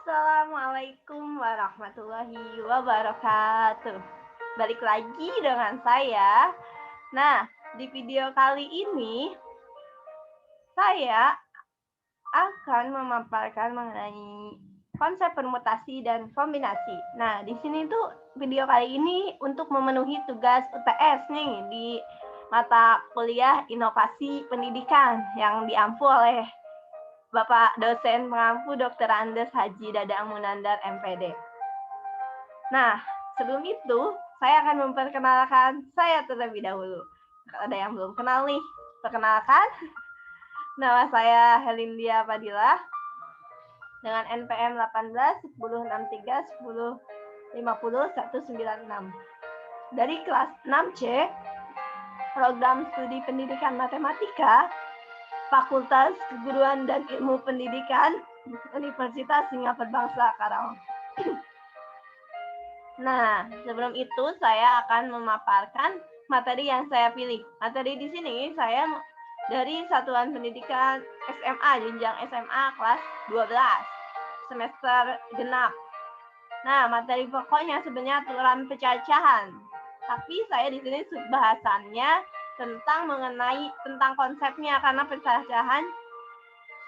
Assalamualaikum warahmatullahi wabarakatuh. Balik lagi dengan saya. Nah, di video kali ini saya akan memaparkan mengenai konsep permutasi dan kombinasi. Nah, di sini tuh video kali ini untuk memenuhi tugas UTS nih di mata kuliah Inovasi Pendidikan yang diampu oleh Bapak dosen pengampu Dr. Andes Haji Dadang Munandar MPD. Nah, sebelum itu saya akan memperkenalkan saya terlebih dahulu. Kalau ada yang belum kenal nih, perkenalkan. Nama saya Helindia Padilla dengan NPM 18 1063 1050 196. Dari kelas 6C, program studi pendidikan matematika Fakultas Keguruan dan Ilmu Pendidikan Universitas Singapura Bangsa Karawang. Nah, sebelum itu saya akan memaparkan materi yang saya pilih. Materi di sini saya dari Satuan Pendidikan SMA, jenjang SMA kelas 12, semester genap. Nah, materi pokoknya sebenarnya aturan pecacahan. Tapi saya di sini bahasannya tentang konsepnya karena pecacahan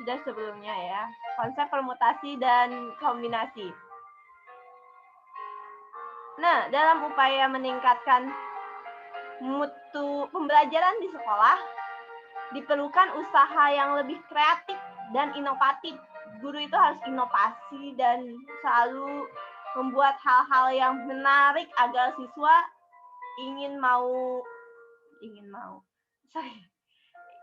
sudah sebelumnya ya. Konsep permutasi dan kombinasi. Nah, dalam upaya meningkatkan mutu pembelajaran di sekolah, diperlukan usaha yang lebih kreatif dan inovatif. Guru itu harus inovasi dan selalu membuat hal-hal yang menarik agar siswa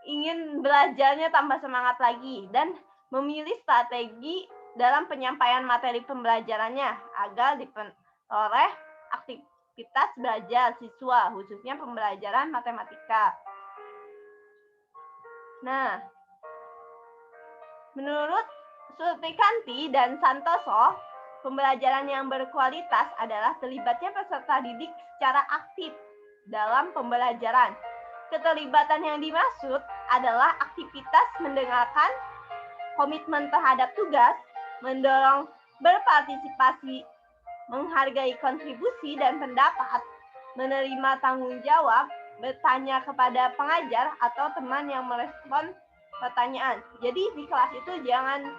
ingin belajarnya tambah semangat lagi dan memilih strategi dalam penyampaian materi pembelajarannya agar diperoleh aktivitas belajar siswa, khususnya pembelajaran matematika. Nah, menurut Sulfikanti dan Santoso, pembelajaran yang berkualitas adalah terlibatnya peserta didik secara aktif dalam pembelajaran. Keterlibatan yang dimaksud adalah aktivitas mendengarkan, komitmen terhadap tugas, mendorong berpartisipasi, menghargai kontribusi dan pendapat, menerima tanggung jawab, bertanya kepada pengajar atau teman yang merespon pertanyaan. Jadi di kelas itu jangan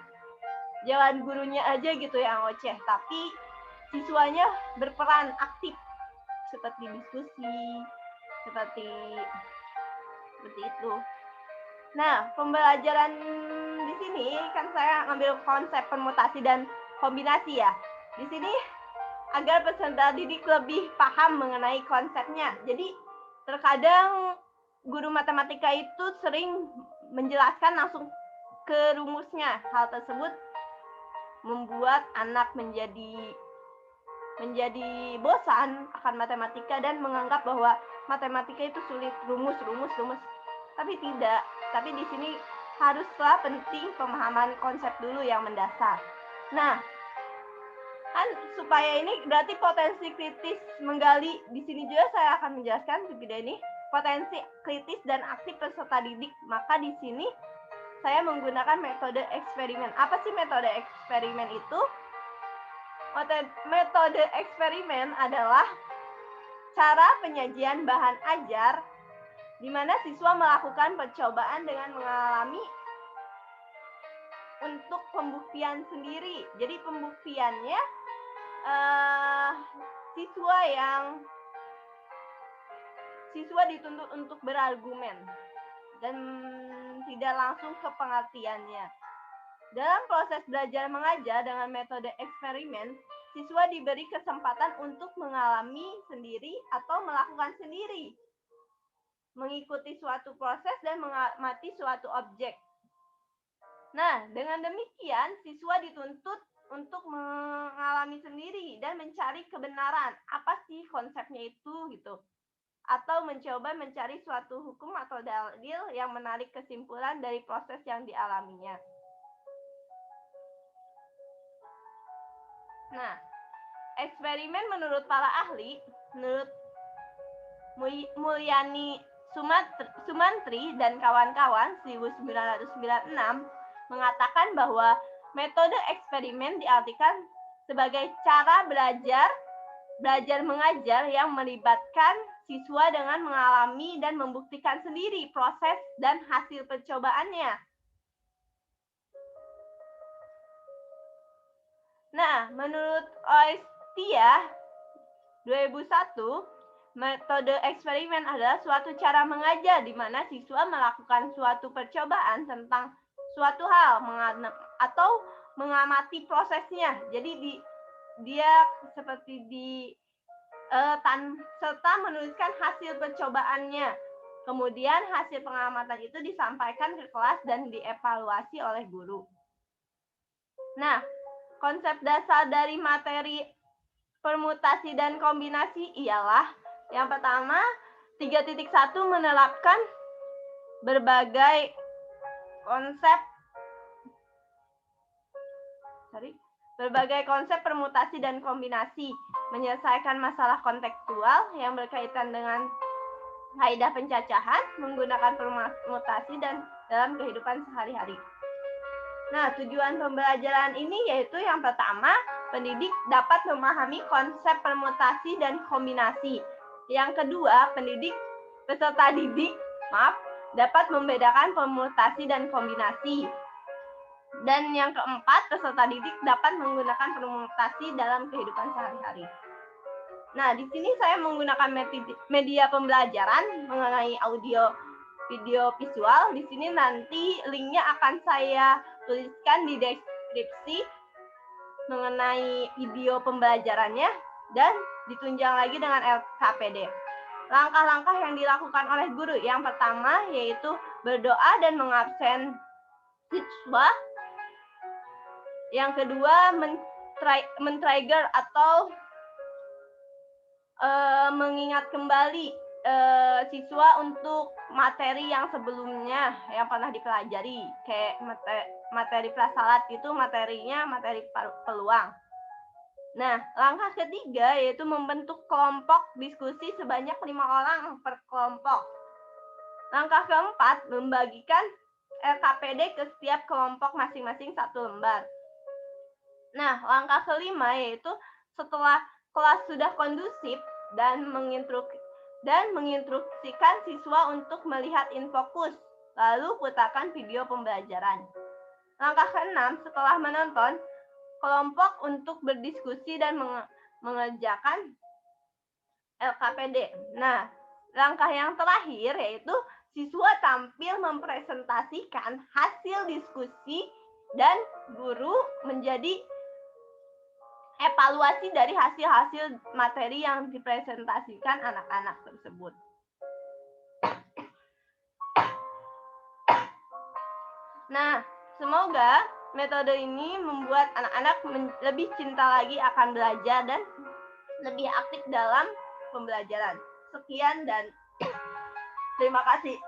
gurunya aja gitu yang ngoceh, tapi siswanya berperan aktif seperti diskusi, seperti itu. Nah, pembelajaran di sini kan saya ngambil konsep permutasi dan kombinasi ya. Di sini agar peserta didik lebih paham mengenai konsepnya. Jadi terkadang guru matematika itu sering menjelaskan langsung ke rumusnya. Hal tersebut membuat anak menjadi bosan akan matematika dan menganggap bahwa matematika itu sulit, rumus. Tapi tidak. Tapi di sini haruslah penting pemahaman konsep dulu yang mendasar. Nah, kan supaya ini berarti potensi kritis menggali. Di sini juga saya akan menjelaskan di video ini potensi kritis dan aktif peserta didik. Maka di sini saya menggunakan metode eksperimen. Apa sih metode eksperimen itu? Metode eksperimen adalah cara penyajian bahan ajar di mana siswa melakukan percobaan dengan mengalami untuk pembuktian sendiri. Jadi pembuktiannya siswa dituntut untuk berargumen dan tidak langsung ke pengertiannya. Dalam proses belajar mengajar dengan metode eksperimen, siswa diberi kesempatan untuk mengalami sendiri atau melakukan sendiri, mengikuti suatu proses dan mengamati suatu objek. Nah, dengan demikian siswa dituntut untuk mengalami sendiri dan mencari kebenaran. Apa sih konsepnya itu gitu? Atau mencoba mencari suatu hukum atau dalil yang menarik kesimpulan dari proses yang dialaminya. Nah, eksperimen menurut para ahli, menurut Mulyani Sumantri dan kawan-kawan 1996 mengatakan bahwa metode eksperimen diartikan sebagai cara belajar mengajar yang melibatkan siswa dengan mengalami dan membuktikan sendiri proses dan hasil percobaannya. Nah, menurut Oestia 2001, metode eksperimen adalah suatu cara mengajar di mana siswa melakukan suatu percobaan tentang suatu hal atau mengamati prosesnya. Jadi dia seperti serta menuliskan hasil percobaannya. Kemudian hasil pengamatan itu disampaikan ke kelas dan dievaluasi oleh guru. Nah, konsep dasar dari materi permutasi dan kombinasi ialah yang pertama, 3.1 menerapkan berbagai konsep permutasi dan kombinasi, menyelesaikan masalah kontekstual yang berkaitan dengan kaidah pencacahan, menggunakan permutasi dan dalam kehidupan sehari-hari. Nah, tujuan pembelajaran ini yaitu yang pertama, pendidik dapat memahami konsep permutasi dan kombinasi. Yang kedua, peserta didik dapat membedakan permutasi dan kombinasi. Dan yang keempat, peserta didik dapat menggunakan permutasi dalam kehidupan sehari-hari. Nah, di sini saya menggunakan media pembelajaran mengenai audio, video, visual. Di sini nanti linknya akan saya tuliskan di deskripsi mengenai video pembelajarannya dan ditunjang lagi dengan LKPD. Langkah-langkah yang dilakukan oleh guru yang pertama yaitu berdoa dan mengabsen siswa. Yang kedua, men-trigger atau mengingat kembali siswa untuk materi yang sebelumnya yang pernah dipelajari, kayak materi prasalat itu materinya materi peluang. Nah, langkah ketiga yaitu membentuk kelompok diskusi sebanyak 5 orang per kelompok. Langkah keempat, membagikan LKPD ke setiap kelompok masing-masing 1 lembar. Nah, langkah kelima yaitu setelah kelas sudah kondusif dan menginstruksikan siswa untuk melihat infokus, lalu putarkan video pembelajaran. Langkah keenam, setelah menonton, kelompok untuk berdiskusi dan mengerjakan LKPD. Nah, langkah yang terakhir yaitu siswa tampil mempresentasikan hasil diskusi dan guru menjadi evaluasi dari hasil-hasil materi yang dipresentasikan anak-anak tersebut. Nah, semoga metode ini membuat anak-anak lebih cinta lagi akan belajar dan lebih aktif dalam pembelajaran. Sekian dan terima kasih.